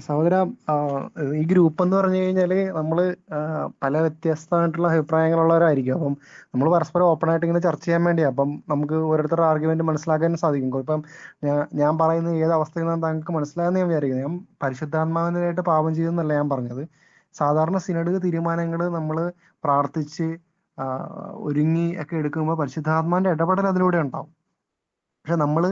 സഹോദര, ആ, ഈ ഗ്രൂപ്പ് എന്ന് പറഞ്ഞു കഴിഞ്ഞാല് നമ്മള് പല വ്യത്യസ്തമായിട്ടുള്ള അഭിപ്രായങ്ങളുള്ളവരായിരിക്കും. അപ്പം നമ്മൾ പരസ്പരം ഓപ്പൺ ആയിട്ട് ഇങ്ങനെ ചർച്ച ചെയ്യാൻ വേണ്ടിയാ. അപ്പം നമുക്ക് ഓരോരുത്തരുടെ ആർഗ്യുമെന്റ് മനസ്സിലാക്കാൻ സാധിക്കും. ഇപ്പം ഞാൻ പറയുന്ന ഏത് അവസ്ഥയിൽ നിന്നും താങ്കൾക്ക് മനസ്സിലായെന്ന് ഞാൻ വിചാരിക്കുന്നത്. ഞാൻ പരിശുദ്ധാത്മാവിനായിട്ട് പാപം ചെയ്യുന്നല്ല ഞാൻ പറഞ്ഞത്. സാധാരണ സിനഡ് തീരുമാനങ്ങൾ നമ്മൾ പ്രാർത്ഥിച്ച് ആ, ഒരുങ്ങി ഒക്കെ എടുക്കുമ്പോൾ പരിശുദ്ധാത്മാവിന്റെ ഇടപെടൽ അതിലൂടെ ഉണ്ടാവും. പക്ഷെ നമ്മൾ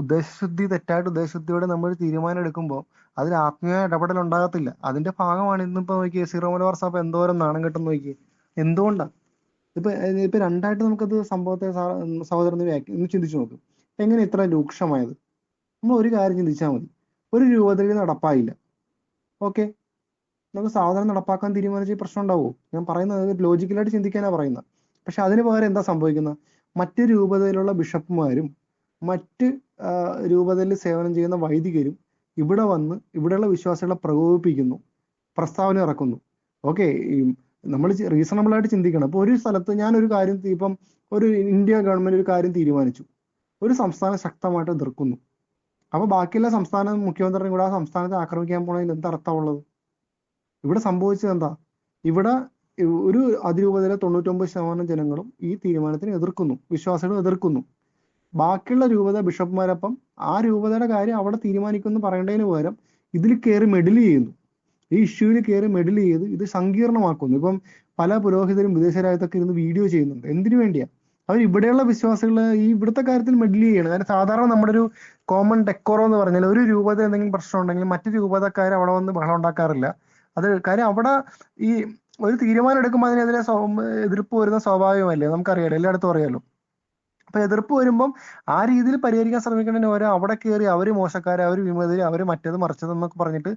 ഉദ്ദേശശുദ്ധി തെറ്റായിട്ട് ഉദ്ദേശശുദ്ധിയോടെ നമ്മൾ തീരുമാനം എടുക്കുമ്പോൾ അതിൽ ആത്മീയ ഇടപെടൽ ഉണ്ടാകത്തില്ല. അതിന്റെ ഭാഗമാണ് ഇന്നിപ്പോ നോക്കിയേ സീറോ മലബാർ സഭ എന്തോരം നാണം കെട്ടെന്ന് നോക്കിയേ. എന്തുകൊണ്ടാ ഇപ്പൊ ഇപ്പൊ രണ്ടായിട്ട് നമുക്കത് സംഭവത്തെ സഹോദരൻ ഒന്ന് ചിന്തിച്ചു നോക്കും. എങ്ങനെ ഇത്ര രൂക്ഷമായത്? നമ്മൾ ഒരു കാര്യം ചിന്തിച്ചാൽ മതി. ഒരു രൂപതയിൽ നടപ്പായില്ല, ഓക്കെ, നമുക്ക് സാധനം നടപ്പാക്കാൻ തീരുമാനിച്ച പ്രശ്നം ഉണ്ടാവുമോ? ഞാൻ പറയുന്നത് ലോജിക്കലായിട്ട് ചിന്തിക്കാനാ പറയുന്നത്. പക്ഷെ അതിന് പകരം എന്താ സംഭവിക്കുന്നത്? മറ്റ് രൂപതയിലുള്ള ബിഷപ്പുമാരും മറ്റ് രൂപതയിൽ സേവനം ചെയ്യുന്ന വൈദികരും ഇവിടെ വന്ന് ഇവിടെയുള്ള വിശ്വാസികളെ പ്രകോപിപ്പിക്കുന്നു, പ്രസ്താവന ഇറക്കുന്നു. ഓക്കെ, നമ്മൾ റീസണബിൾ ആയിട്ട് ചിന്തിക്കണം. ഇപ്പൊ ഒരു സ്ഥലത്ത് ഞാൻ ഒരു കാര്യം ഇപ്പം ഒരു ഇന്ത്യ ഗവൺമെന്റ് ഒരു കാര്യം തീരുമാനിച്ചു, ഒരു സംസ്ഥാനം ശക്തമായിട്ട് എതിർക്കുന്നു. അപ്പൊ ബാക്കിയുള്ള സംസ്ഥാന മുഖ്യമന്ത്രിയും കൂടെ ആ സംസ്ഥാനത്തെ ആക്രമിക്കാൻ പോണതിൽ എന്താ അർത്ഥമുള്ളത്? ഇവിടെ സംഭവിച്ചത് എന്താ? ഇവിടെ ഒരു അതിരൂപതയിലെ 99% ജനങ്ങളും ഈ തീരുമാനത്തിന് എതിർക്കുന്നു, വിശ്വാസികളും എതിർക്കുന്നു. ബാക്കിയുള്ള രൂപത ബിഷപ്പ്മാരപ്പം ആ രൂപതയുടെ കാര്യം അവിടെ തീരുമാനിക്കുമെന്ന് പറയേണ്ടതിന് പകരം ഇതിൽ കയറി മെഡിൽ ചെയ്യുന്നു, ഈ ഇഷ്യൂവിൽ കയറി മെഡിൽ ചെയ്ത് ഇത് സങ്കീർണമാക്കുന്നു. ഇപ്പം പല പുരോഹിതരും വിദേശ രാജ്യത്തൊക്കെ ഇരുന്ന് വീഡിയോ ചെയ്യുന്നുണ്ട്. എന്തിനു വേണ്ടിയാ? അവർ ഇവിടെയുള്ള വിശ്വാസികൾ ഈ ഇവിടുത്തെ കാര്യത്തിൽ മെഡിൽ ചെയ്യണം. കാരണം സാധാരണ നമ്മുടെ ഒരു കോമൺ ഡെക്കോറോ എന്ന് പറഞ്ഞാൽ ഒരു രൂപത എന്തെങ്കിലും പ്രശ്നം ഉണ്ടെങ്കിൽ മറ്റു രൂപതക്കാർ അവിടെ വന്ന് ബഹളം ഉണ്ടാക്കാറില്ല. അത് കാര്യം അവിടെ ഈ ഒരു തീരുമാനം എടുക്കുമ്പോൾ അതിനെതിരെ എതിർപ്പ് വരുന്ന സ്വാഭാവികമല്ലേ, നമുക്കറിയാലോ, എല്ലായിടത്തും അറിയാലോ. അപ്പൊ എതിർപ്പ് വരുമ്പം ആ രീതിയിൽ പരിഹരിക്കാൻ ശ്രമിക്കുന്നതിന് പകരം അവിടെ കയറി അവര് മോശക്കാര്, അവര് വിമതര്, അവര് മറ്റേത് മറിച്ചത് എന്നൊക്കെ പറഞ്ഞിട്ട്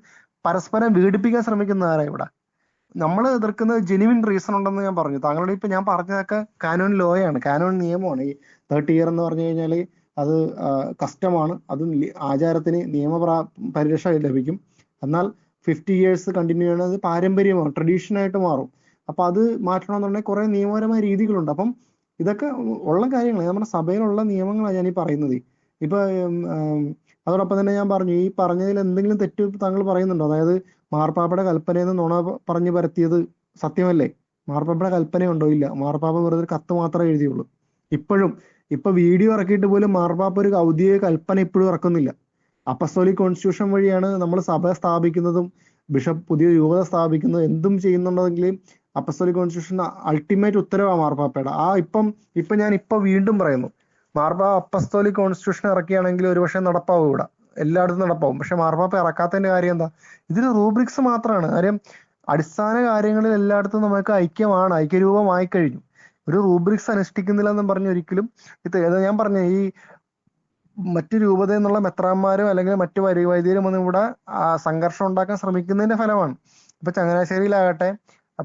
പരസ്പരം പീഡിപ്പിക്കാൻ ശ്രമിക്കുന്നതാരാ ഇവിടെ? നമ്മൾ എതിർക്കുന്നത് ജെനുവിൻ റീസൺ ഉണ്ടെന്ന് ഞാൻ പറഞ്ഞു. താങ്കളുടെ ഇപ്പൊ ഞാൻ പറഞ്ഞതൊക്കെ കാനോൻ ലോയാണ്, കാനോൻ നിയമമാണ്. ഈ 30 ഇയർ എന്ന് പറഞ്ഞു കഴിഞ്ഞാൽ അത് കസ്റ്റമാണ്, അത് ആചാരത്തിന് പരിരക്ഷ ലഭിക്കും. എന്നാൽ 50 ഇയേഴ്സ് കണ്ടിന്യൂ ചെയ്യുന്നത് പാരമ്പര്യമാണ്, ട്രഡീഷനായിട്ട് മാറും. അപ്പൊ അത് മാറ്റണമെന്നുണ്ടെങ്കിൽ കുറെ നിയമപരമായ രീതികളുണ്ട്. അപ്പം ഇതൊക്കെ ഉള്ള കാര്യങ്ങൾ നമ്മുടെ സഭയിലുള്ള നിയമങ്ങളാണ് ഞാൻ ഈ പറയുന്നത്. ഇപ്പൊ അതോടൊപ്പം തന്നെ ഞാൻ പറഞ്ഞു, ഈ പറഞ്ഞതിൽ എന്തെങ്കിലും തെറ്റ് താങ്കൾ പറയുന്നുണ്ടോ? അതായത് മാർപ്പാപ്പയുടെ കൽപ്പനയെന്ന് നുണ പറഞ്ഞു പരത്തിയത് സത്യമല്ലേ? മാർപ്പാപ്പയുടെ കൽപ്പനയുണ്ടോ? ഇല്ല. മാർപ്പാപ്പ വെറുതെ ഒരു കത്ത് മാത്രമേ എഴുതിയുള്ളൂ. ഇപ്പോഴും ഇപ്പൊ വീഡിയോ ഇറക്കിയിട്ട് പോലും മാർപ്പാപ്പ ഒരു ഔദ്യോഗിക കൽപ്പന ഇപ്പോഴും ഇറക്കുന്നില്ല. അപ്പസ്തോലിക് കോൺസ്റ്റിറ്റ്യൂഷൻ വഴിയാണ് നമ്മൾ സഭ സ്ഥാപിക്കുന്നതും ബിഷപ്പ് പുതിയ രൂപത സ്ഥാപിക്കുന്നതും എന്തും ചെയ്യുന്നുണ്ടെങ്കിലും അപ്പസ്തോലിക് കോൺസ്റ്റിറ്റ്യൂഷൻ അൾട്ടിമേറ്റ് ഉത്തരവാണ് മാർപ്പാപ്പയുടെ. ഇപ്പൊ ഞാൻ വീണ്ടും പറയുന്നു, മാർപ്പാപ്പ അപ്പസ്തോലിക് കോൺസ്റ്റിറ്റ്യൂഷൻ ഇറക്കിയാണെങ്കിൽ ഒരുപക്ഷെ നടപ്പാവും, ഇവിടെ എല്ലായിടത്തും നടപ്പാവും. പക്ഷെ മാർപ്പാപ്പ ഇറക്കാത്തതിന്റെ കാര്യം എന്താ? ഇതിന് റൂബ്രിക്സ് മാത്രമാണ് കാര്യം. അടിസ്ഥാന കാര്യങ്ങളിൽ എല്ലായിടത്തും നമുക്ക് ഐക്യരൂപമായി കഴിഞ്ഞു. ഒരു റൂബ്രിക്സ് അനുഷ്ഠിക്കുന്നില്ലെന്നും പറഞ്ഞ് ഒരിക്കലും ഞാൻ പറഞ്ഞ ഈ മറ്റു രൂപത എന്നുള്ള മെത്രാന്മാരും അല്ലെങ്കിൽ മറ്റു വൈദികരും ഒന്നും ഇവിടെ സംഘർഷം ഉണ്ടാക്കാൻ ശ്രമിക്കുന്നതിന്റെ ഫലമാണ്. ഇപ്പൊ ചങ്ങനാശ്ശേരിയിലാകട്ടെ,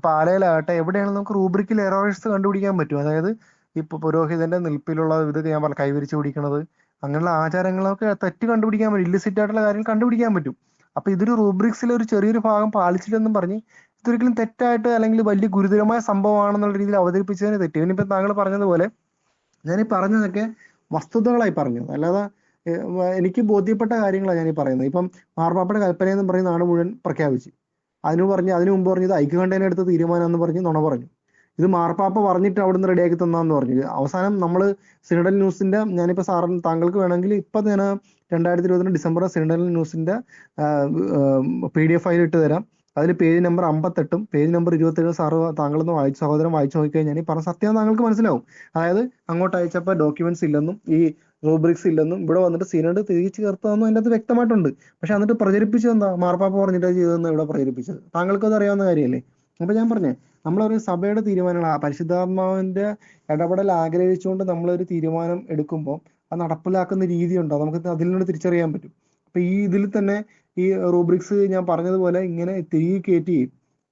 പാലയിലാകട്ടെ, എവിടെയാണ് നമുക്ക് റൂബ്രിക്കിൽ എറേഴ്സ് കണ്ടുപിടിക്കാൻ പറ്റും. അതായത് ഇപ്പൊ പുരോഹിതന്റെ നിൽപ്പിലുള്ള ഇത് ഞാൻ പറഞ്ഞ കൈവരിച്ചു പിടിക്കണത്, അങ്ങനെയുള്ള ആചാരങ്ങളൊക്കെ തെറ്റ് കണ്ടുപിടിക്കാൻ പറ്റും, ഇല്ലിസിറ്റ് ആയിട്ടുള്ള കാര്യം കണ്ടുപിടിക്കാൻ പറ്റും. അപ്പൊ ഇതൊരു റൂബ്രിക്സിലെ ഒരു ചെറിയൊരു ഭാഗം പാലിച്ചില്ലെന്നും പറഞ്ഞ് ഇതൊരിക്കലും തെറ്റായിട്ട് അല്ലെങ്കിൽ വലിയ ഗുരുതരമായ സംഭവമാണെന്നുള്ള രീതിയിൽ അവതരിപ്പിച്ചതിന് തെറ്റ്. ഇനിയിപ്പോ താങ്കൾ പറഞ്ഞതുപോലെ ഞാൻ ഈ പറഞ്ഞതൊക്കെ വസ്തുതകളായി പറഞ്ഞത്, അല്ലാതെ എനിക്ക് ബോധ്യപ്പെട്ട കാര്യങ്ങളാണ് ഞാൻ ഈ പറയുന്നത്. ഇപ്പം മാർപ്പാപ്പയുടെ കൽപ്പനയെന്ന് പറഞ്ഞ് നാട് മുഴുവൻ പ്രഖ്യാപിച്ചു. അതിനു മുമ്പ് പറഞ്ഞത് ഐക്യകണ്ഠേന എടുത്ത തീരുമാനം എന്ന് പറഞ്ഞ് നുണ പറഞ്ഞു. ഇത് മാർപ്പാപ്പ പറഞ്ഞിട്ട് അവിടുന്ന് റെഡിയാക്കി തന്നാന്ന് പറഞ്ഞു. അവസാനം നമ്മൾ സിനഡൽ ന്യൂസിന്റെ, ഞാനിപ്പോ താങ്കൾക്ക് വേണമെങ്കിൽ ഇപ്പൊ ഞാൻ 2020 ഡിസംബർ സിനഡൽ ന്യൂസിന്റെ PDF ഫയൽ ഇട്ട് തരാം. അതിൽ page number 58 page number 27 sir താങ്കളൊന്ന് സഹോദരൻ വായിച്ചു നോക്കിക്കഴിഞ്ഞാൽ പറഞ്ഞ സത്യം താങ്കൾക്ക് മനസ്സിലാവും. അതായത് അങ്ങോട്ട് അയച്ചപ്പോൾ ഡോക്യുമെന്റ്സ് ഇല്ലെന്നും ഈ റൂബ്രിക്സ് ഇല്ലെന്നും ഇവിടെ വന്നിട്ട് സിനഡ് തിരിച്ചു ചേർത്തതെന്നും അതിൻ്റെ അകത്ത് വ്യക്തമായിട്ടുണ്ട്. പക്ഷെ എന്നിട്ട് പ്രചരിപ്പിച്ചത് എന്താ? മാർപ്പാപ്പ പറഞ്ഞിട്ട് ചെയ്തതെന്ന് ഇവിടെ പ്രചരിപ്പിച്ചത്. താങ്കൾക്ക് അത് അറിയാവുന്ന കാര്യമല്ലേ? അപ്പൊ ഞാൻ പറഞ്ഞേ, നമ്മളൊരു സഭയുടെ തീരുമാനങ്ങൾ പരിശുദ്ധാത്മാവിന്റെ ഇടപെടൽ ആഗ്രഹിച്ചുകൊണ്ട് നമ്മളൊരു തീരുമാനം എടുക്കുമ്പോൾ അത് നടപ്പിലാക്കുന്ന രീതിയുണ്ടോ, നമുക്ക് അതിൽ നിന്ന് തിരിച്ചറിയാൻ പറ്റും. അപ്പൊ ഇതിൽ തന്നെ ഈ റൂബ്രിക്സ് ഞാൻ പറഞ്ഞതുപോലെ ഇങ്ങനെ തിരികെ കയറ്റി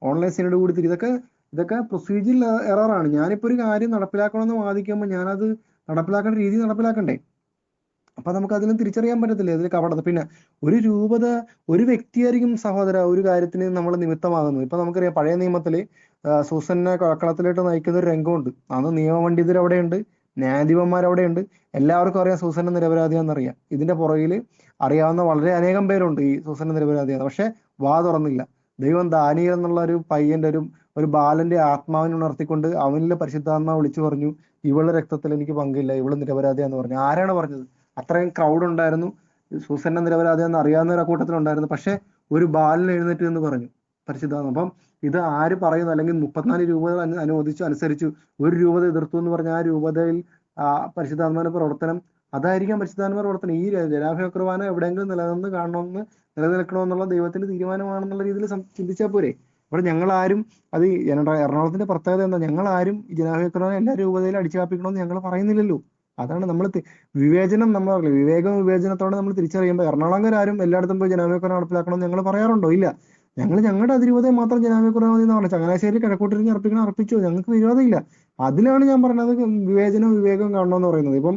ഓൺലൈൻ സിനഡ് കൂടി ഇതൊക്കെ പ്രൊസീജിയർ എററാണ്. ഞാനിപ്പോ ഒരു കാര്യം നടപ്പിലാക്കണമെന്ന് വാദിക്കുമ്പോൾ ഞാനത് നടപ്പിലാക്കേണ്ട രീതി നടപ്പിലാക്കണ്ടേ? അപ്പൊ നമുക്ക് അതിലും തിരിച്ചറിയാൻ പറ്റത്തില്ല അതിൽ കപടത. പിന്നെ ഒരു രൂപത ഒരു വ്യക്തിയായിരിക്കും സഹോദര ഒരു കാര്യത്തിന് നമ്മൾ നിമിത്തമാകുന്നത്. ഇപ്പൊ നമുക്കറിയാം പഴയ നിയമത്തില് സൂസന്നെ കളത്തിലോട്ട് നയിക്കുന്ന ഒരു രംഗമുണ്ട്. അന്ന് നിയമപണ്ഡിതർ അവിടെയുണ്ട്, ന്യായാധിപന്മാർ അവിടെയുണ്ട്. എല്ലാവർക്കും അറിയാം സൂസന്ന നിരപരാധിയാണെന്നറിയാം. ഇതിന്റെ പുറകിൽ അറിയാവുന്ന വളരെ അനേകം പേരുണ്ട് ഈ സൂസന്ന നിരപരാധിയാണ്. പക്ഷെ വാ തുറന്നില്ല. ദൈവം ദാനിയേൽ എന്നുള്ള ഒരു പയ്യന്റെ ഒരു ബാലന്റെ ആത്മാവിനെ ഉണർത്തിക്കൊണ്ട് അവനിലെ പരിശുദ്ധാത്മാവ് വിളിച്ചു പറഞ്ഞു, ഇവളുടെ രക്തത്തിൽ എനിക്ക് പങ്കില്ല, ഇവള് നിരപരാധിയാന്ന് പറഞ്ഞു. ആരാണ് പറഞ്ഞത്? അത്രയും ക്രൗഡ് ഉണ്ടായിരുന്നു, സൂസന്ന നിരപരാധിയാന്ന് അറിയാവുന്ന ഒരു കൂട്ടത്തിലുണ്ടായിരുന്നു. പക്ഷെ ഒരു ബാലൻ എഴുന്നേറ്റ് എന്ന് പറഞ്ഞു പരിശുദ്ധാത്മ. അപ്പം ഇത് ആര് പറയുന്നു? അല്ലെങ്കിൽ 34 രൂപത അനുവദിച്ചു അനുസരിച്ചു, ഒരു രൂപത എതിർത്തു എന്ന് പറഞ്ഞ ആ രൂപതയിൽ ആ പരിശുദ്ധാത്മാവിന്റെ പ്രവർത്തനം, അതായിരിക്കാം പരിശുദ്ധാത്മാവിന്റെ പ്രവർത്തനം. ഈ ജനാഭിയ കുർബാന എവിടെയെങ്കിലും നിലനിൽക്കണമെന്നുള്ള ദൈവത്തിന്റെ തീരുമാനമാണെന്നുള്ള രീതിയിൽ ചിന്തിച്ചാൽ പോരെ. ഇവിടെ ഞങ്ങൾ ആരും അത് എറണാകുളത്തിന്റെ പ്രത്യേകത എന്താ? ഞങ്ങൾ ആരും ഈ ജനാഭിയ കുർബാന എല്ലാ രൂപതയിലും അടിച്ചാപ്പിക്കണമെന്ന് ഞങ്ങൾ പറയുന്നില്ലല്ലോ. അതാണ് നമ്മൾ വിവേചനം, നമ്മൾ പറയില്ല, വിവേചനത്തോടെ നമ്മൾ തിരിച്ചറിയുമ്പോൾ എറണാകുളംകാരും എല്ലായിടത്തും പോയി ജനാഭിയ കുർബാന നടപ്പിലാക്കണമെന്ന് ഞങ്ങൾ പറയാറുണ്ടോ? ഇല്ല. ഞങ്ങൾ ഞങ്ങളുടെ അതിരൂപതയെ മാത്രം ജനാഭിയ കുർബാന മതി എന്ന് പറഞ്ഞു. ചങ്ങനാശ്ശേരി കിഴക്കോട്ടിരിഞ്ഞ് അർപ്പിച്ചോ, ഞങ്ങൾക്ക് വിരോധമില്ല. അതിലാണ് ഞാൻ പറഞ്ഞത് വിവേചനവും വിവേകവും കാണണമെന്ന് പറയുന്നത്. ഇപ്പം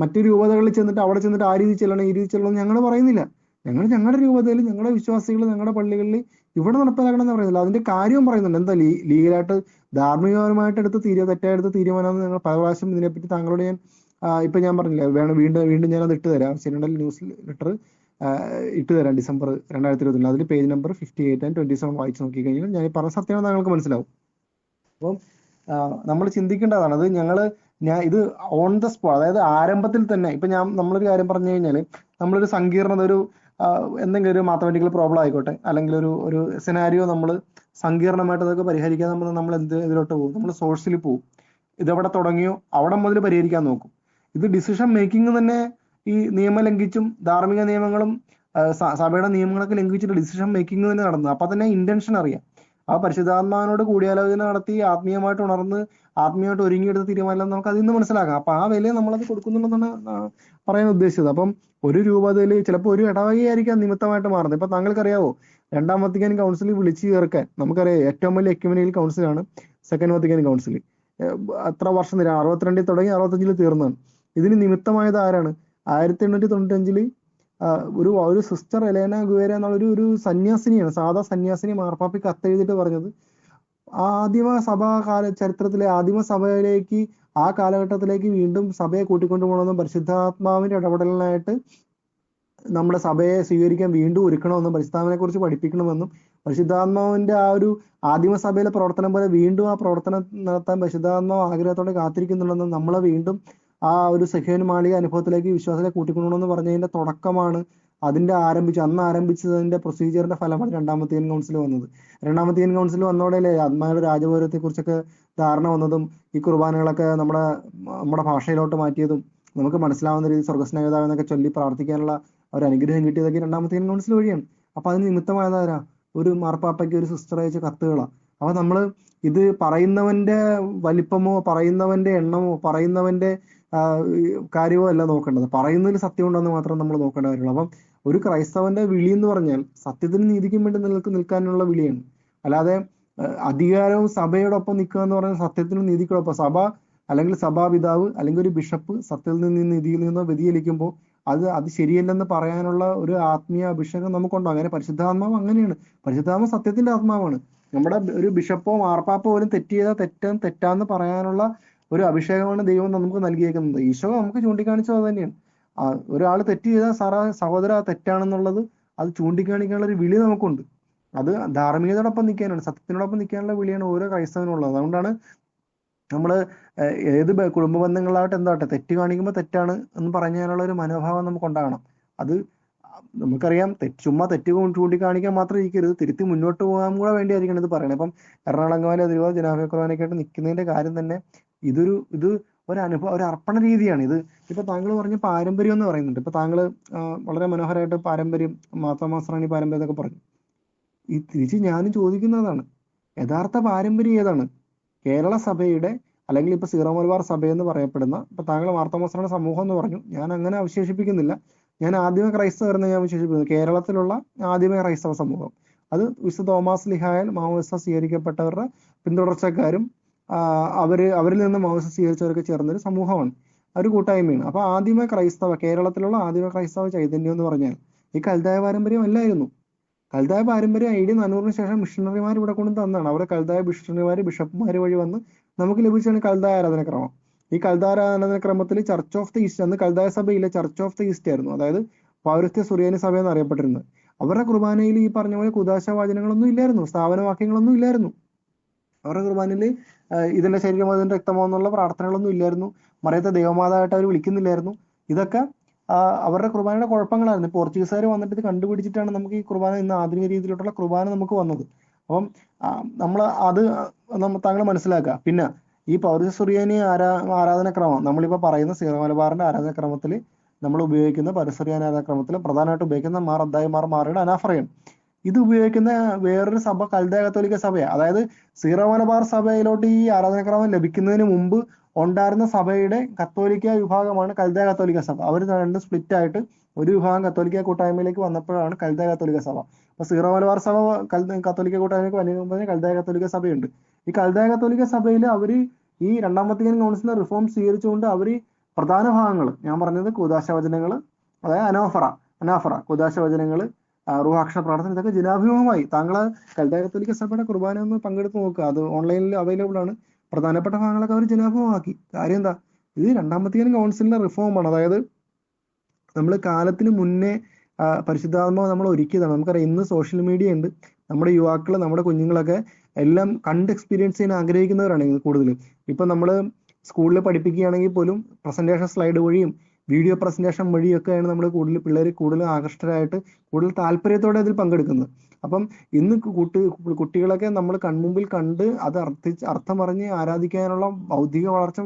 മറ്റു രൂപതകളിൽ ചെന്നിട്ട് അവിടെ ചെന്നിട്ട് ആ രീതി ചെല്ലണം ഈ രീതി ചെല്ലണം ഞങ്ങൾ പറയുന്നില്ല. ഞങ്ങൾ ഞങ്ങളുടെ രൂപതയിൽ ഞങ്ങളുടെ വിശ്വാസികൾ ഞങ്ങളുടെ പള്ളികളിൽ ഇവിടെ നടപ്പിലാക്കണം എന്ന് പറയുന്നില്ല. അതിന്റെ കാര്യവും പറയുന്നുണ്ട്. എന്താ ലീഗലായിട്ട് ധാർമ്മികപരമായിട്ട് തെറ്റായെടുത്ത തീരുമാനമെന്ന് ഞങ്ങൾ പല പ്രാവശ്യം ഇതിനെപ്പറ്റി താങ്കളോട് ഞാൻ ഇപ്പൊ ഞാൻ പറഞ്ഞില്ല, വേണം വീണ്ടും ഞാനത് ഇട്ട് തരാം. സിനഡൽ ന്യൂസ് ലെറ്റർ ഇട്ട് തരാം December 2021. അതിൽ പേജ് നമ്പർ 58 and 27 വായിച്ചു നോക്കി കഴിഞ്ഞാൽ ഞാൻ പറഞ്ഞ സത്യമാണ് താങ്കൾക്ക് മനസ്സിലാവും. അപ്പം നമ്മൾ ചിന്തിക്കേണ്ടതാണ് അത്. ഞാൻ ഇത് ഓൺ ദ സ്പോട്ട്, അതായത് ആരംഭത്തിൽ തന്നെ ഇപ്പൊ നമ്മളൊരു കാര്യം പറഞ്ഞു കഴിഞ്ഞാൽ, നമ്മളൊരു സങ്കീർണത, എന്തെങ്കിലും ഒരു മാത്തമാറ്റിക്കൽ പ്രോബ്ലം ആയിക്കോട്ടെ, അല്ലെങ്കിൽ ഒരു സിനാരിയോ നമ്മൾ സങ്കീർണമായിട്ട് അതൊക്കെ പരിഹരിക്കാൻ നമ്മൾ ഇതിലോട്ട് പോകും, നമ്മൾ സോഴ്സിൽ പോകും. ഇതെവിടെ തുടങ്ങിയോ അവിടെ മുതൽ പരിഹരിക്കാൻ നോക്കും. ഇത് ഡിസിഷൻ മേക്കിംഗ് തന്നെ ഈ നിയമം ലംഘിച്ചും ധാർമ്മിക നിയമങ്ങളും സഭയുടെ നിയമങ്ങളൊക്കെ ലംഘിച്ചിട്ട് ഡിസിഷൻ മേക്കിംഗ് തന്നെ നടന്നത്. അപ്പൊ തന്നെ ഇന്റൻഷൻ അറിയാം. ആ പരിശുദ്ധാത്മാവിനോട് കൂടിയാലോചന നടത്തി ആത്മീയമായിട്ട് ഉണർന്ന് ആത്മീയമായിട്ട് ഒരുങ്ങിയെടുത്ത തീരുമാനം നമുക്ക് അതിൽ നിന്ന് മനസ്സിലാക്കാം. അപ്പൊ ആ വില നമ്മളത് കൊടുക്കുന്നുണ്ടെന്നാണ് പറയാൻ ഉദ്ദേശിച്ചത്. അപ്പം ഒരു രൂപതയിൽ ചിലപ്പോൾ ഒരു ഇടവകയായിരിക്കാം നിമിത്തമായിട്ട് മാറുന്നത്. ഇപ്പൊ താങ്കൾക്കറിയാവോ, 2ാം വത്തിക്കാൻ കൗൺസിൽ വിളിച്ചു ചേർക്കാൻ നമുക്കറിയാം ഏറ്റവും വലിയ എക്യുമെനിക്കൽ കൗൺസിലാണ് 2nd വത്തിക്കാൻ കൗൺസിൽ. അത്ര വർഷം 62 തുടങ്ങി 65 തീർന്നതാണ്. ഇതിന് നിമിത്തമായത് ആരാണ്? 1895 ഒരു സിസ്റ്റർ എലേന ഗുവേര എന്നുള്ള ഒരു സന്യാസിനിയാണ്, സാധാ സന്യാസിനി മാർപ്പാപ്പയ്ക്ക് കത്തെഴുതിയിട്ട് പറഞ്ഞത്, ആദിമ സഭാ ചരിത്രത്തിലെ ആദിമ സഭയിലേക്ക്, ആ കാലഘട്ടത്തിലേക്ക് വീണ്ടും സഭയെ കൂട്ടിക്കൊണ്ടു പോകണമെന്നും പരിശുദ്ധാത്മാവിന്റെ ഇടപെടലിനായിട്ട് നമ്മുടെ സഭയെ സ്വീകരിക്കാൻ വീണ്ടും ഒരുക്കണമെന്നും പരിശുദ്ധാത്മാവിനെ കുറിച്ച് പഠിപ്പിക്കണമെന്നും പരിശുദ്ധാത്മാവിന്റെ ആ ഒരു ആദിമസഭയിലെ പ്രവർത്തനം പോലെ വീണ്ടും ആ പ്രവർത്തനം നടത്താൻ പരിശുദ്ധാത്മാവ് ആഗ്രഹത്തോടെ കാത്തിരിക്കുന്നുണ്ടെന്നും നമ്മളെ വീണ്ടും ആ ഒരു സെഹ്യോൻ മാളിക അനുഭവത്തിലേക്ക് വിശ്വാസത്തെ കൂട്ടിക്കൊണ്ടുപോകണമെന്ന് പറഞ്ഞതിന്റെ തുടക്കമാണ്. അന്ന് ആരംഭിച്ചതിന്റെ പ്രൊസീജിയറിന്റെ ഫലമാണ് 2ാം വത്തിക്കാൻ കൗൺസിൽ വന്നത്. 2ാം വത്തിക്കാൻ കൗൺസിൽ വന്നോടെയല്ലേ ആത്മാവിന്റെ രാജപൗരത്തെ കുറിച്ചൊക്കെ ധാരണ വന്നതും ഈ കുർബാനകളൊക്കെ നമ്മുടെ ഭാഷയിലോട്ട് മാറ്റിയതും നമുക്ക് മനസ്സിലാവുന്ന രീതി സ്വർഗസ്നേഹിതാവ് എന്നൊക്കെ ചൊല്ലി പ്രാർത്ഥിക്കാനുള്ള ഒരു അനുഗ്രഹം കിട്ടിയതൊക്കെ 2ാം വത്തിക്കാൻ കൗൺസിൽ വഴിയാണ്. അപ്പൊ അതിന് നിമിത്തമായതാരാ? ഒരു മാർപ്പാപ്പയ്ക്ക് ഒരു സിസ്റ്റർ അയച്ച കത്തുകളാണ്. അപ്പൊ നമ്മള് ഇത് പറയുന്നവന്റെ വലിപ്പമോ പറയുന്നവന്റെ എണ്ണമോ പറയുന്നവന്റെ കാര്യമോ അല്ല നോക്കേണ്ടത്, പറയുന്നതിൽ സത്യം ഉണ്ടെന്ന് മാത്രം നമ്മൾ നോക്കേണ്ട കാര്യമുള്ളൂ. അപ്പം ഒരു ക്രൈസ്തവന്റെ വിളി എന്ന് പറഞ്ഞാൽ സത്യത്തിനും നീതിക്കും വേണ്ടി നിൽക്കാനുള്ള വിളിയാണ്. അല്ലാതെ അധികാരവും സഭയോടൊപ്പം നിൽക്കുക എന്ന് പറഞ്ഞാൽ സത്യത്തിനും നീതിക്കൊടൊപ്പം സഭ അല്ലെങ്കിൽ സഭാപിതാവ് അല്ലെങ്കിൽ ഒരു ബിഷപ്പ് സത്യത്തിൽ നിന്ന് നീതിയിൽ നിന്ന് വ്യതിചലിക്കുമ്പോൾ അത് ശരിയല്ലെന്ന് പറയാനുള്ള ഒരു ആത്മീയ അഭിഷേകം നമുക്കുണ്ടോ? അങ്ങനെ പരിശുദ്ധാത്മാവ് അങ്ങനെയാണ്. പരിശുദ്ധാത്മാവ് സത്യത്തിന്റെ ആത്മാവാണ്. നമ്മുടെ ഒരു ബിഷപ്പോ മാർപ്പാപ്പോ പോലും തെറ്റ് ചെയ്താൽ തെറ്റാന്ന് പറയാനുള്ള ഒരു അഭിഷേകമാണ് ദൈവം നമുക്ക് നൽകിയേക്കുന്നത്. ഈശോ നമുക്ക് ചൂണ്ടിക്കാണിച്ചത് അത് തന്നെയാണ്. ഒരാൾ തെറ്റ് ചെയ്താൽ സഹോദര തെറ്റാണെന്നുള്ളത് അത് ചൂണ്ടിക്കാണിക്കാനുള്ള ഒരു വിളി നമുക്കുണ്ട്. അത് ധാർമ്മികതയോടൊപ്പം നിൽക്കാനാണ്, സത്യത്തിനോടൊപ്പം നിൽക്കാനുള്ള വിളിയാണ് ഓരോ ക്രൈസ്തവനുള്ളത്. അതുകൊണ്ടാണ് നമ്മള് ഏത് കുടുംബ ബന്ധങ്ങളാവട്ടെ എന്താവട്ടെ തെറ്റ് കാണിക്കുമ്പോൾ തെറ്റാണ് എന്ന് പറഞ്ഞാലുള്ള ഒരു മനോഭാവം നമുക്ക് ഉണ്ടാകണം. അത് നമുക്കറിയാം, ചുമ്മാ തെറ്റ് ചൂണ്ടിക്കാണിക്കാൻ മാത്രം ഇരിക്കരുത്, തിരുത്തി മുന്നോട്ട് പോകാൻ കൂടെ വേണ്ടിയായിരിക്കണം ഇത് പറയണത്. ഇപ്പം എറണാകുളം അതുപോലെ ജനാഭിയ കുർബാനയ്ക്കായിട്ട് നിൽക്കുന്നതിന്റെ കാര്യം തന്നെ ഇത് ഒരു അനുഭവം, ഒരു അർപ്പണ രീതിയാണ് ഇത്. ഇപ്പൊ താങ്കൾ പറഞ്ഞ പാരമ്പര്യം എന്ന് പറയുന്നുണ്ട്. ഇപ്പൊ താങ്കൾ വളരെ മനോഹരമായിട്ട് പാരമ്പര്യം, മാതാമാസ്രാണി പാരമ്പര്യം എന്നൊക്കെ പറഞ്ഞു. ഈ തിരിച്ച് ഞാനും ചോദിക്കുന്നതാണ്, യഥാർത്ഥ പാരമ്പര്യം ഏതാണ്? കേരള സഭയുടെ അല്ലെങ്കിൽ ഇപ്പൊ സീറോ മലബാർ സഭ എന്ന് പറയപ്പെടുന്ന, ഇപ്പൊ താങ്കൾ മാർത്തോമാസ്രാണി സമൂഹം എന്ന് പറഞ്ഞു, ഞാൻ അങ്ങനെ അവശേഷിപ്പിക്കുന്നില്ല. ഞാൻ ആദിമ ക്രൈസ്തവർ എന്ന് ഞാൻ വിശേഷിപ്പിക്കുന്നു. കേരളത്തിലുള്ള ആദിമ ക്രൈസ്തവ സമൂഹം, അത് വിശുദ്ധ തോമാസ് ലിഹായാൽ മാമോദിസ സ്വീകരിക്കപ്പെട്ടവരുടെ പിന്തുടർച്ചക്കാരും അവരിൽ നിന്ന് മാമോദിസ സ്വീകരിച്ചവരൊക്കെ ചേർന്നൊരു സമൂഹമാണ്, ഒരു കൂട്ടായ്മയാണ്. അപ്പൊ കേരളത്തിലുള്ള ആദിമ ക്രൈസ്തവ ചൈതന്യം എന്ന് പറഞ്ഞാൽ ഈ കൽതായ പാരമ്പര്യം അല്ലായിരുന്നു. കൽതായ പാരമ്പര്യം AD 400 ശേഷം മിഷണറിമാർ ഇവിടെ കൊണ്ട് തന്നാണ്. അവരെ കൽതായ മിഷണറിമാര് ബിഷപ്പുമാര് വഴി വന്ന് നമുക്ക് ലഭിച്ചാണ് കൽതായ ആരാധനക്രമം. ഈ കൽദാരാധന ക്രമത്തിൽ ചർച്ച് ഓഫ് ദി ഈസ്റ്റ്, അന്ന് കൽദായ സഭയിലെ ചർച്ച് ഓഫ് ദി ഈസ്റ്റ് ആയിരുന്നു, അതായത് പൗരസ്ത്യ സുറിയാനി സഭ എന്ന് അറിയപ്പെട്ടിരുന്നത്. അവരുടെ കുർബാനയിൽ ഈ പറഞ്ഞ പോലെ കുദാശ വാചനങ്ങളൊന്നും ഇല്ലായിരുന്നു, സ്ഥാപനവാക്യങ്ങളൊന്നും ഇല്ലായിരുന്നു. അവരുടെ കുർബാനയിൽ ഇതിന്റെ ശരീരമോ ഇതിന്റെ രക്തമോ എന്നുള്ള പ്രാർത്ഥനകളൊന്നും ഇല്ലായിരുന്നു. മറിയത്തെ ദൈവമാതാവായിട്ട് അവർ വിളിക്കുന്നില്ലായിരുന്നു. ഇതൊക്കെ അവരുടെ കുർബാനയുടെ കുഴപ്പങ്ങളായിരുന്നു. പോർച്ചുഗീസുകാർ വന്നിട്ട് ഇത് കണ്ടുപിടിച്ചിട്ടാണ് നമുക്ക് ഈ കുർബാന ഇന്ന് ആധുനിക രീതിയിലുള്ള കുർബാന നമുക്ക് വന്നത്. അപ്പം നമ്മൾ അത് താങ്കൾ മനസ്സിലാക്കുക. പിന്നെ ഈ പൗരസ്ത്യ സുറിയാനി ആരാധനക്രമം നമ്മളിപ്പോ പറയുന്ന സീറോ മലബാറിന്റെ ആരാധനക്രമത്തിൽ നമ്മൾ ഉപയോഗിക്കുന്ന പൗരസ്ത്യ ആരാധനക്രമത്തിൽ പ്രധാനമായിട്ട് ഉപയോഗിക്കുന്ന മാർ മാറിയുടെ അനാഫറയാണ്. ഇത് ഉപയോഗിക്കുന്ന വേറൊരു സഭ കൽദയ കത്തോലിക്ക സഭയാണ്. അതായത് സീറോ മലബാർ സഭയിലോട്ട് ഈ ആരാധനക്രമം ലഭിക്കുന്നതിന് മുമ്പ് ഉണ്ടായിരുന്ന സഭയുടെ കത്തോലിക്ക വിഭാഗമാണ് കൽദയ കത്തോലിക്ക സഭ. അവർ രണ്ട് സ്പ്ലിറ്റ് ആയിട്ട് ഒരു വിഭാഗം കത്തോലിക്ക കൂട്ടായ്മയിലേക്ക് വന്നപ്പോഴാണ് കൽദയ കത്തോലിക്ക സഭ. അപ്പൊ സീറോ മലബാർ സഭ കത്തോലിക്ക കൂട്ടായ്മയ്ക്ക് വരുമ്പോൾ കൽദയ കത്തോലിക്ക സഭയുണ്ട്. ഈ കൽദയ കത്തോലിക്ക സഭയിൽ അവര് ഈ രണ്ടാം വത്തിക്കാൻ കൗൺസിലിന്റെ റിഫോം സ്വീകരിച്ചുകൊണ്ട് അവര് പ്രധാന ഭാഗങ്ങൾ ഞാൻ പറഞ്ഞത് കൂദാശവചനങ്ങൾ, അതായത് അനാഫറ കൂദാശവചനങ്ങൾ, റൂഹാക്ഷണ പ്രാർത്ഥന, ഇതൊക്കെ ജനാഭിമുഖമായി. താങ്കൾ കൽദയ കത്തോലിക്ക സഭയുടെ കുർബാന ഒന്ന് പങ്കെടുത്ത് നോക്കുക, അത് ഓൺലൈനിൽ അവൈലബിൾ ആണ്. പ്രധാനപ്പെട്ട ഭാഗങ്ങളൊക്കെ അവർ ജനാഭിമുഖമാക്കി. കാര്യം എന്താ, ഇത് രണ്ടാം വത്തിക്കാൻ കൗൺസിലിന്റെ റിഫോമാണ്. അതായത് നമ്മൾ കാലത്തിന് മുന്നേ പരിശുദ്ധാത്മാവ് നമ്മൾ ഒരുക്കിയതാണ്. നമുക്കറിയാം ഇന്ന് സോഷ്യൽ മീഡിയ ഉണ്ട്, നമ്മുടെ യുവാക്കൾ നമ്മുടെ കുഞ്ഞുങ്ങളൊക്കെ എല്ലാം കണ്ട് എക്സ്പീരിയൻസ് ചെയ്യാൻ ആഗ്രഹിക്കുന്നവരാണ് കൂടുതലും. ഇപ്പൊ നമ്മൾ സ്കൂളിൽ പഠിപ്പിക്കുകയാണെങ്കിൽ പോലും പ്രസന്റേഷൻ സ്ലൈഡ് വഴിയും വീഡിയോ പ്രസന്റേഷൻ വഴിയൊക്കെയാണ് നമ്മൾ പിള്ളേർ കൂടുതൽ ആകർഷ്ടരായിട്ട് കൂടുതൽ താല്പര്യത്തോടെ അതിൽ പങ്കെടുക്കുന്നത്. അപ്പം ഇന്ന് കുട്ടികളൊക്കെ നമ്മൾ കൺമുമ്പിൽ കണ്ട് അത് അർത്ഥം അറിഞ്ഞ് ആരാധിക്കാനുള്ള ബൗദ്ധിക വളർച്ച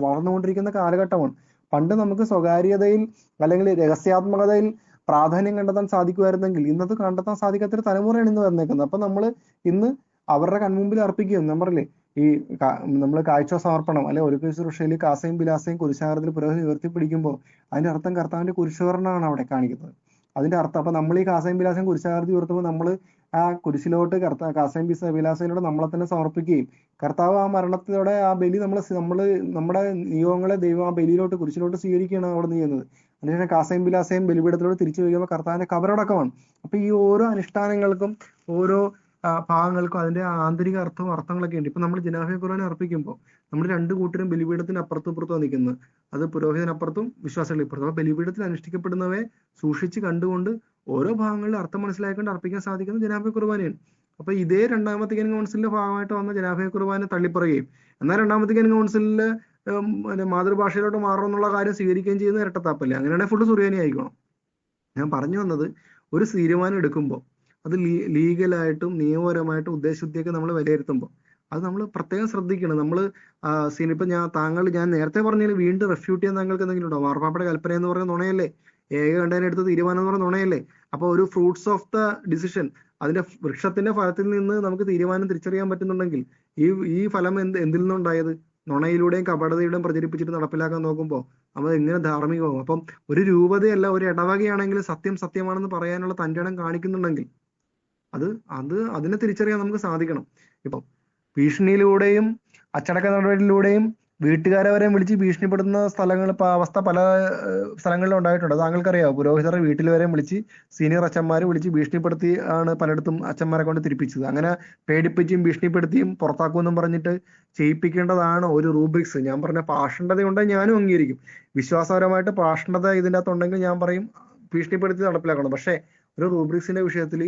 വളർന്നുകൊണ്ടിരിക്കുന്ന കാലഘട്ടമാണ്. പണ്ട് നമുക്ക് സ്വകാര്യതയിൽ അല്ലെങ്കിൽ രഹസ്യാത്മകതയിൽ പ്രാധാന്യം കണ്ടെത്താൻ സാധിക്കുമായിരുന്നെങ്കിൽ ഇന്നത് കണ്ടെത്താൻ സാധിക്കാത്തൊരു തലമുറയാണ് ഇന്ന് വന്നേക്കുന്നത്. അപ്പൊ നമ്മൾ ഇന്ന് അവരുടെ കൺമുമ്പിൽ അർപ്പിക്കും. ഞാൻ പറഞ്ഞില്ലേ, ഈ നമ്മൾ കാഴ്ച സമർപ്പണം അല്ലെ ഒരു ശുശ്രൂഷയിൽ കാസയും ബിലാസയും കുരിശാകൃതിയിൽ പുരോഹിതൻ ഉയർത്തിപ്പിടിക്കുമ്പോൾ അതിന്റെ അർത്ഥം കർത്താവിന്റെ കുരിശുകരണമാണ് അവിടെ കാണിക്കുന്നത്. അതിന്റെ അർത്ഥം അപ്പൊ നമ്മൾ ഈ കാസയും ബിലാസയും കുരിശാകൃതി ഉയർത്തുമ്പോൾ നമ്മൾ ആ കുരിശിലോട്ട് കാസയും ബിലാസയിലൂടെ നമ്മളെ തന്നെ സമർപ്പിക്കുകയും കർത്താവ് ആ മരണത്തിലൂടെ ആ ബലി നമ്മുടെ നിയോഗങ്ങളെ ദൈവം ആ ബലിയിലോട്ട് കുരിശിലോട്ട് സ്വീകരിക്കുകയാണ് അവിടെ ചെയ്യുന്നത്. അതിനുശേഷം കാസയും ബിലാസയും ബലിപീഠത്തിലോട്ട് തിരിച്ചു വയ്ക്കുമ്പോൾ കർത്താവിന്റെ കബറടക്കമാണ്. അപ്പൊ ഈ ഓരോ അനുഷ്ഠാനങ്ങൾക്കും ഓരോ ഭാഗങ്ങൾക്കും അതിന്റെ ആന്തരിക അർത്ഥങ്ങളൊക്കെ ഉണ്ട്. ഇപ്പൊ നമ്മൾ ജനാഭിയ കുർബാന അർപ്പിക്കുമ്പോൾ നമ്മൾ രണ്ടു കൂട്ടരും ബലിപീഠത്തിന് അപ്പുറത്തും ഇപ്പുറത്തും നിൽക്കുന്നത്. അത് പുരോഹിതനപ്പുറത്തും വിശ്വാസികൾ ഇപ്പുറത്തും. അപ്പൊ ബലിപീഠത്തിൽ അനുഷ്ഠിക്കപ്പെടുന്നവയെ സൂക്ഷിച്ച് കണ്ടുകൊണ്ട് ഓരോ ഭാഗങ്ങളിൽ അർത്ഥം മനസ്സിലാക്കിക്കൊണ്ട് അർപ്പിക്കാൻ സാധിക്കുന്ന ജനാഭിയ കുർബാനയാണ്. അപ്പൊ ഇതേ രണ്ടാം വത്തിക്കാൻ കൗൺസിലിന്റെ ഭാഗമായിട്ട് വന്ന ജനാഭിയ കുർബാന തള്ളിപ്പറയുകയും എന്നാൽ രണ്ടാം വത്തിക്കാൻ കൗൺസിലില് മാതൃഭാഷയിലോട്ട് മാറണമെന്നുള്ള കാര്യം സ്വീകരിക്കുകയും ചെയ്യുന്ന ഇരട്ടത്താപ്പല്ലേ. അങ്ങനെയാണെങ്കിൽ ഫുള്ള് സുറിയാനി ആയിക്കോണം. ഞാൻ പറഞ്ഞു വന്നത്, ഒരു തീരുമാനം എടുക്കുമ്പോൾ അത് ലീഗലായിട്ടും നിയമപരമായിട്ടും ഉദ്ദേശശുദ്ധിയൊക്കെ നമ്മൾ വിലയിരുത്തുമ്പോൾ അത് നമ്മൾ പ്രത്യേകം ശ്രദ്ധിക്കണം. നമ്മൾ ഇപ്പൊ ഞാൻ നേരത്തെ പറഞ്ഞാൽ വീണ്ടും റെഫ്യൂട്ട് ചെയ്യാൻ താങ്കൾക്ക് എന്തെങ്കിലും ഉണ്ടോ? മാർപ്പാപ്പയുടെ കൽപ്പന എന്ന് പറയുന്ന നുണയല്ലേ? ഏക കണ്ടതിനെടുത്ത തീരുമാനം എന്ന് പറയുന്ന നുണയല്ലേ? അപ്പൊ ഒരു ഫ്രൂട്ട്സ് ഓഫ് ദ ഡിസിഷൻ, അതിന്റെ വൃക്ഷത്തിന്റെ ഫലത്തിൽ നിന്ന് നമുക്ക് തീരുമാനം തിരിച്ചറിയാൻ പറ്റുന്നുണ്ടെങ്കിൽ ഈ ഫലം എന്തിൽ നിന്നുണ്ടായത്? നുണയിലൂടെയും കപടതയുടെയും പ്രചരിപ്പിച്ചിട്ട് നടപ്പിലാക്കാൻ നോക്കുമ്പോൾ നമ്മൾ എങ്ങനെ ധാർമ്മികമാകും? അപ്പം ഒരു രൂപതയല്ല ഒരു ഇടവകയാണെങ്കിലും സത്യം സത്യമാണെന്ന് പറയാനുള്ള തന്റെ ഇടം കാണിക്കുന്നുണ്ടെങ്കിൽ അതിനെ തിരിച്ചറിയാൻ നമുക്ക് സാധിക്കണം. ഇപ്പം ഭീഷണിയിലൂടെയും അച്ചടക്ക നടപടിയിലൂടെയും വീട്ടുകാരെ വരെ വിളിച്ച് ഭീഷണിപ്പെടുന്ന അവസ്ഥ പല സ്ഥലങ്ങളിലും ഉണ്ടായിട്ടുണ്ട്. താങ്കൾക്കറിയാം, പുരോഹിതരെ വീട്ടിൽ വരെ വിളിച്ച് സീനിയർ അച്ഛന്മാരെ വിളിച്ച് ഭീഷണിപ്പെടുത്തി ആണ് പലയിടത്തും അച്ഛന്മാരെ കൊണ്ട് തിരിപ്പിച്ചത്. അങ്ങനെ പേടിപ്പിച്ചും ഭീഷണിപ്പെടുത്തിയും പുറത്താക്കുമെന്നും പറഞ്ഞിട്ട് ചെയ്യിപ്പിക്കേണ്ടതാണ് ഒരു റൂബ്രിക്സ്. ഞാൻ പറഞ്ഞ പാഷണ്ഡത ഉണ്ടെങ്കിൽ ഞാനും അംഗീകരിക്കും. വിശ്വാസപരമായിട്ട് പാഷണ്ഡത ഇതിൻ്റെ അകത്തുണ്ടെങ്കിൽ ഞാൻ പറയും ഭീഷണിപ്പെടുത്തി നടപ്പിലാക്കണം. പക്ഷെ ഒരു റൂബ്രിക്സിന്റെ വിഷയത്തിൽ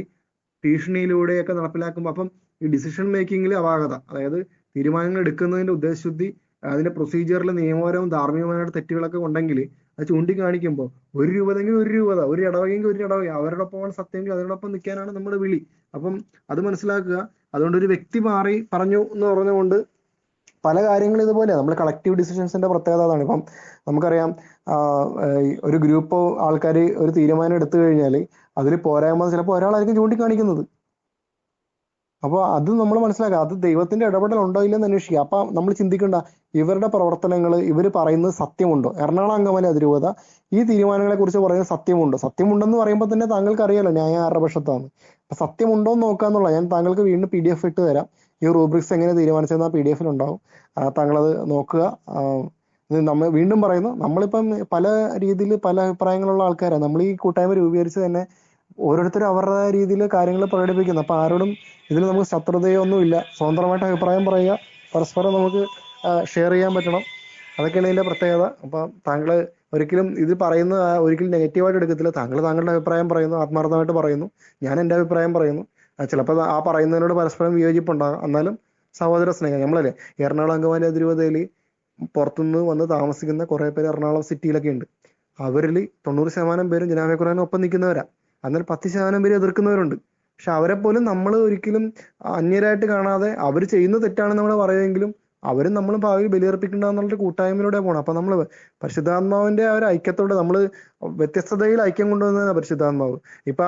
ഭീഷണിയിലൂടെയൊക്കെ നടപ്പിലാക്കുമ്പോൾ അപ്പം ഈ ഡിസിഷൻ മേക്കിങ്ങിൽ അപാകത, അതായത് തീരുമാനങ്ങൾ എടുക്കുന്നതിന്റെ ഉദ്ദേശശുദ്ധി, അതിന്റെ പ്രൊസീജിയറിൽ നിയമപരവും ധാർമ്മികമായിട്ട് തെറ്റുകളൊക്കെ ഉണ്ടെങ്കിൽ അത് ചൂണ്ടിക്കാണിക്കുമ്പോൾ ഒരു രൂപതെങ്കിൽ ഒരു രൂപത, ഒരു ഇടവകെങ്കിൽ ഒരു ഇടവക, അവരോടൊപ്പമാണ് സത്യമെങ്കിൽ അതിനോടൊപ്പം നിൽക്കാനാണ് നമ്മുടെ വിളി. അപ്പം അത് മനസ്സിലാക്കുക. അതുകൊണ്ട് ഒരു വ്യക്തി പറഞ്ഞു എന്ന് പറഞ്ഞുകൊണ്ട് പല കാര്യങ്ങളും ഇതുപോലെ നമ്മൾ കളക്റ്റീവ് ഡിസിഷൻസിന്റെ പ്രത്യേകത അതാണ്. ഇപ്പം നമുക്കറിയാം, ഒരു ഗ്രൂപ്പ് ആൾക്കാർ ഒരു തീരുമാനം എടുത്തു കഴിഞ്ഞാൽ അതിൽ പോരായ്മ ചിലപ്പോൾ ഒരാളായിരിക്കും ചൂണ്ടിക്കാണിക്കുന്നത്. അപ്പോൾ അത് നമ്മൾ മനസ്സിലാക്കുക, അത് ദൈവത്തിന്റെ ഇടപെടൽ ഉണ്ടോ ഇല്ലെന്ന് അന്വേഷിക്കുക. അപ്പൊ നമ്മൾ ചിന്തിക്കേണ്ട, ഇവരുടെ പ്രവർത്തനങ്ങൾ ഇവർ പറയുന്നത് സത്യമുണ്ടോ? എറണാകുളം അങ്കമാലി അതിരൂപത ഈ തീരുമാനങ്ങളെ കുറിച്ച് പറയുന്നത് സത്യമുണ്ടോ? സത്യമുണ്ടെന്ന് പറയുമ്പോൾ തന്നെ താങ്കൾക്ക് അറിയാലോ ന്യായം ആരുടെ പക്ഷത്താണ്. അപ്പൊ സത്യമുണ്ടോ എന്ന് നോക്കുക എന്നുള്ള, ഞാൻ താങ്കൾക്ക് വീണ്ടും PDF ഇട്ട് തരാം. ഈ റൂബ്രിക്സ് എങ്ങനെ തീരുമാനിച്ചതെന്ന് ആ PDF ഉണ്ടാവും, താങ്കളത് നോക്കുക. നമ്മൾ വീണ്ടും പറയുന്നു, നമ്മളിപ്പം പല രീതിയിൽ പല അഭിപ്രായങ്ങളുള്ള ആൾക്കാരാണ്. നമ്മൾ ഈ കൂട്ടായ്മ രൂപീകരിച്ച് തന്നെ ഓരോരുത്തരും അവരുടെ രീതിയിൽ കാര്യങ്ങൾ പ്രകടിപ്പിക്കുന്നു. അപ്പൊ ആരോടും ഇതിൽ നമുക്ക് ശത്രുതയോ ഒന്നുമില്ല. സ്വതന്ത്രമായിട്ട് അഭിപ്രായം പറയുക, പരസ്പരം നമുക്ക് ഷെയർ ചെയ്യാൻ പറ്റണം. അതൊക്കെയാണ് ഇതിന്റെ പ്രത്യേകത. അപ്പൊ താങ്കൾ ഒരിക്കലും ഇത് പറയുന്ന ഒരിക്കലും നെഗറ്റീവായിട്ട് എടുക്കത്തില്ല. താങ്കൾ താങ്കളുടെ അഭിപ്രായം പറയുന്നു, ആത്മാർത്ഥമായിട്ട് പറയുന്നു, ഞാൻ എൻ്റെ അഭിപ്രായം പറയുന്നു. ചിലപ്പോൾ ആ പറയുന്നതിനോട് പരസ്പരം വിയോജിപ്പുണ്ടാകാം, എന്നാലും സഹോദര സ്നേഹം. നമ്മളല്ലേ എറണാകുളം അങ്കമാലി അതിരൂപതയിൽ പുറത്തുനിന്ന് വന്ന് താമസിക്കുന്ന കുറെ പേര് എറണാകുളം സിറ്റിയിലൊക്കെ ഉണ്ട്. അവരിൽ 90% പേരും ജനാബെ ഖുർആന് ഒപ്പം നിൽക്കുന്നവരാ. എന്നാൽ 10% പേര് എതിർക്കുന്നവരുണ്ട്. പക്ഷെ അവരെ പോലും നമ്മൾ ഒരിക്കലും അന്യരായിട്ട് കാണാതെ അവർ ചെയ്യുന്ന തെറ്റാണെന്ന് നമ്മൾ പറയുമെങ്കിലും അവരും നമ്മളും ഭാവിയിൽ ബലിയർപ്പിക്കണ്ടെന്നുള്ള കൂട്ടായ്മയിലൂടെ പോകണം. അപ്പൊ നമ്മൾ പരിശുദ്ധാത്മാവിന്റെ ആ ഒരു ഐക്യത്തോടെ നമ്മൾ വ്യത്യസ്തതയിൽ ഐക്യം കൊണ്ടുവന്ന പരിശുദ്ധാത്മാവ്. ഇപ്പൊ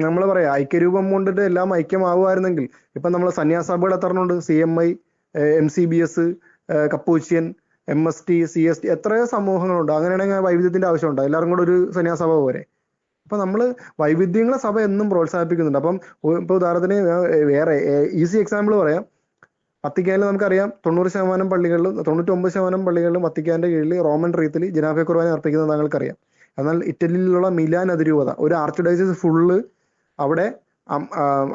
നമ്മൾ പറയാം ഐക്യരൂപം കൊണ്ടിട്ട് എല്ലാം ഐക്യമാവുമായിരുന്നെങ്കിൽ ഇപ്പൊ നമ്മൾ സന്യാസഭകൾ എത്രണ്ണുണ്ട്? CMI, MCBS, കപ്പൂച്ചിയൻ, MST, CST, എത്രയോ സമൂഹങ്ങളുണ്ട്. അങ്ങനെയാണെങ്കിൽ വൈവിധ്യത്തിന്റെ ആവശ്യമുണ്ടോ? എല്ലാവരും കൂടെ ഒരു സന്യാസഭ പോരെ? അപ്പൊ നമ്മള് വൈവിധ്യങ്ങളെ സഭ എന്നും പ്രോത്സാഹിപ്പിക്കുന്നുണ്ട്. അപ്പം ഇപ്പൊ ഉദാഹരണത്തിന് വേറെ ഈസി എക്സാമ്പിൾ പറയാം. വത്തിക്കാനിൽ നമുക്കറിയാം 90% പള്ളികളിലും 99% പള്ളികളിലും വത്തിക്കാന്റെ കീഴിൽ റോമൻ റീത്തിൽ ജനാബെ ഖുർആൻ അർപ്പിക്കുന്നത് താങ്കൾക്കറിയാം. എന്നാൽ ഇറ്റലിയിലുള്ള മിലാൻ അതിരൂപത ഒരു ആർച്ച് ഡയസിസ് ഫുള്ള് അവിടെ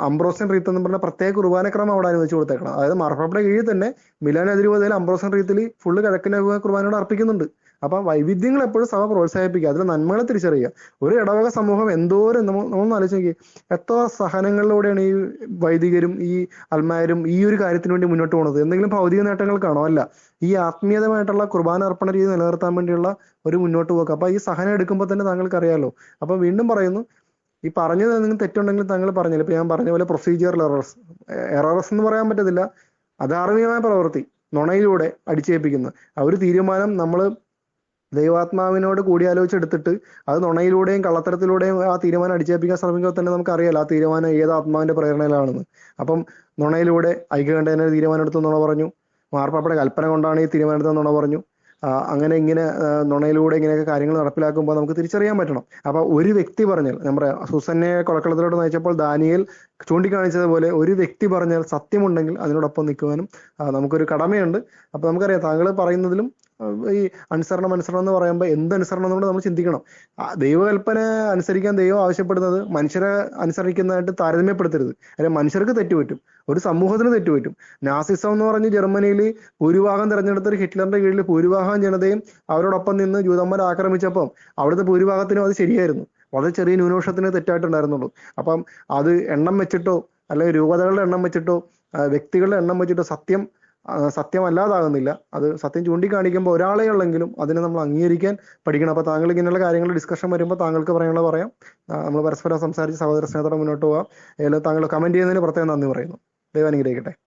അംബ്രോസിയൻ റീത്ത് എന്ന് പറഞ്ഞ പ്രത്യേക കുർബാനക്രമം അവിടെ അനുവദിച്ചു കൊടുത്തേക്കണം. അതായത് മാർപ്പാപ്പയുടെ കീഴിൽ തന്നെ മിലാൻ അതിരൂപതയിൽ അംബ്രോസിയൻ റീത്തിൽ ഫുള്ള് കിഴക്കിന്റെ കുർബാനയോട് അർപ്പിക്കുന്നുണ്ട്. അപ്പൊ വൈവിധ്യങ്ങൾ എപ്പോഴും സഭ പ്രോത്സാഹിപ്പിക്കുക, അതിൽ നന്മകളെ തിരിച്ചറിയുക. ഒരു ഇടവക സമൂഹം എന്തോരം നമ്മളൊന്ന് ആലോചിച്ച് നോക്കി, എത്ര സഹനങ്ങളിലൂടെയാണ് ഈ വൈദികരും ഈ അൽമാരും ഈ ഒരു കാര്യത്തിന് വേണ്ടി മുന്നോട്ട് പോകുന്നത്. എന്തെങ്കിലും ഭൗതിക നേട്ടങ്ങൾക്കാണോ? അല്ല, ഈ ആത്മീയതമായിട്ടുള്ള കുർബാന അർപ്പണ രീതി നിലനിർത്താൻ വേണ്ടിയുള്ള ഒരു മുന്നോട്ട് പോക്ക്. അപ്പൊ ഈ സഹനം എടുക്കുമ്പോൾ തന്നെ താങ്കൾക്ക് അറിയാലോ. അപ്പൊ വീണ്ടും പറയുന്നു, ഈ പറഞ്ഞത് എന്തെങ്കിലും തെറ്റുണ്ടെങ്കിൽ താങ്കൾ പറഞ്ഞില്ല. ഇപ്പൊ ഞാൻ പറഞ്ഞ പോലെ പ്രൊസീജിയറൽ എറേഴ്സ് എന്ന് പറയാൻ പറ്റത്തില്ല, അധാർമികമായ പ്രവൃത്തി നുണയിലൂടെ അടിച്ചേൽപ്പിക്കുന്നു. ആ ഒരു തീരുമാനം നമ്മൾ ദൈവാത്മാവിനോട് കൂടിയാലോചിച്ചെടുത്തിട്ട് അത് നുണയിലൂടെയും കള്ളത്തരത്തിലൂടെയും ആ തീരുമാനം അടിച്ചേൽപ്പിക്കാൻ ശ്രമിക്കുമ്പോൾ തന്നെ നമുക്കറിയാലോ ആ തീരുമാനം ഏത് ആത്മാവിന്റെ പ്രേരണയിലാണെന്ന്. അപ്പം നുണയിലൂടെ ഐക്യകണ്ഠേന തീരുമാനം എടുത്ത് നുണ പറഞ്ഞു, മാർപ്പാപ്പയുടെ കൽപ്പന കൊണ്ടാണ് ഈ തീരുമാനം എടുത്ത് നുണ പറഞ്ഞു. അങ്ങനെ ഇങ്ങനെ നുണയിലൂടെ ഇങ്ങനെയൊക്കെ കാര്യങ്ങൾ നടപ്പിലാക്കുമ്പോൾ നമുക്ക് തിരിച്ചറിയാൻ പറ്റണം. അപ്പൊ ഒരു വ്യക്തി പറഞ്ഞാൽ, നമ്മുടെ സുസന്നെ കൊലക്കളത്തിലോട്ട് നയിച്ചപ്പോൾ ദാനിയേൽ ചൂണ്ടിക്കാണിച്ചതുപോലെ ഒരു വ്യക്തി പറഞ്ഞാൽ സത്യമുണ്ടെങ്കിൽ അതിനോടൊപ്പം നിൽക്കുവാനും നമുക്കൊരു കടമയുണ്ട്. അപ്പൊ നമുക്കറിയാം താങ്കൾ പറയുന്നതിലും ഈ അനുസരണം എന്ന് പറയുമ്പോൾ എന്ത് അനുസരണം എന്നുകൂടെ നമ്മൾ ചിന്തിക്കണം. ദൈവകൽപ്പന അനുസരിക്കാൻ ദൈവം ആവശ്യപ്പെടുന്നത് മനുഷ്യരെ അനുസരിക്കുന്നതായിട്ട് താരതമ്യപ്പെടുത്തരുത്. അല്ലെങ്കിൽ മനുഷ്യർക്ക് തെറ്റുപറ്റും, ഒരു സമൂഹത്തിന് തെറ്റുപറ്റും. നാസിസം എന്ന് പറഞ്ഞ് ജർമ്മനിയിൽ ഭൂരിഭാഗം തെരഞ്ഞെടുത്ത ഹിറ്റ്ലറിന്റെ കീഴിൽ ഭൂരിഭാഗം ജനതയും അവരോടൊപ്പം നിന്ന് ജൂതന്മാരെ ആക്രമിച്ചപ്പം അവിടുത്തെ ഭൂരിഭാഗത്തിനും അത് ശരിയായിരുന്നു, വളരെ ചെറിയ ന്യൂനപക്ഷത്തിന് തെറ്റായിട്ടുണ്ടായിരുന്നുള്ളൂ. അപ്പം അത് എണ്ണം വെച്ചിട്ടോ അല്ലെങ്കിൽ രൂപതകളുടെ എണ്ണം വെച്ചിട്ടോ വ്യക്തികളുടെ എണ്ണം വെച്ചിട്ടോ സത്യമല്ലാതാകുന്നില്ല. അത് സത്യം ചൂണ്ടിക്കാണിക്കുമ്പോൾ ഒരാളെ ഉള്ളെങ്കിലും അതിനെ നമ്മൾ അംഗീകരിക്കാൻ പഠിക്കണം. അപ്പൊ താങ്കൾ ഇങ്ങനെയുള്ള കാര്യങ്ങൾ ഡിസ്കഷൻ വരുമ്പോൾ താങ്കൾക്ക് പറയാനുള്ള പറയാം. നമ്മൾ പരസ്പരം സംസാരിച്ച് സഹോദര സ്നേഹത്തോടെ മുന്നോട്ട് പോകാം. താങ്കൾ കമന്റ് ചെയ്യുന്നതിന് പ്രത്യേകം നന്ദി പറയുന്നു. ദൈവം അനുഗ്രഹിക്കട്ടെ.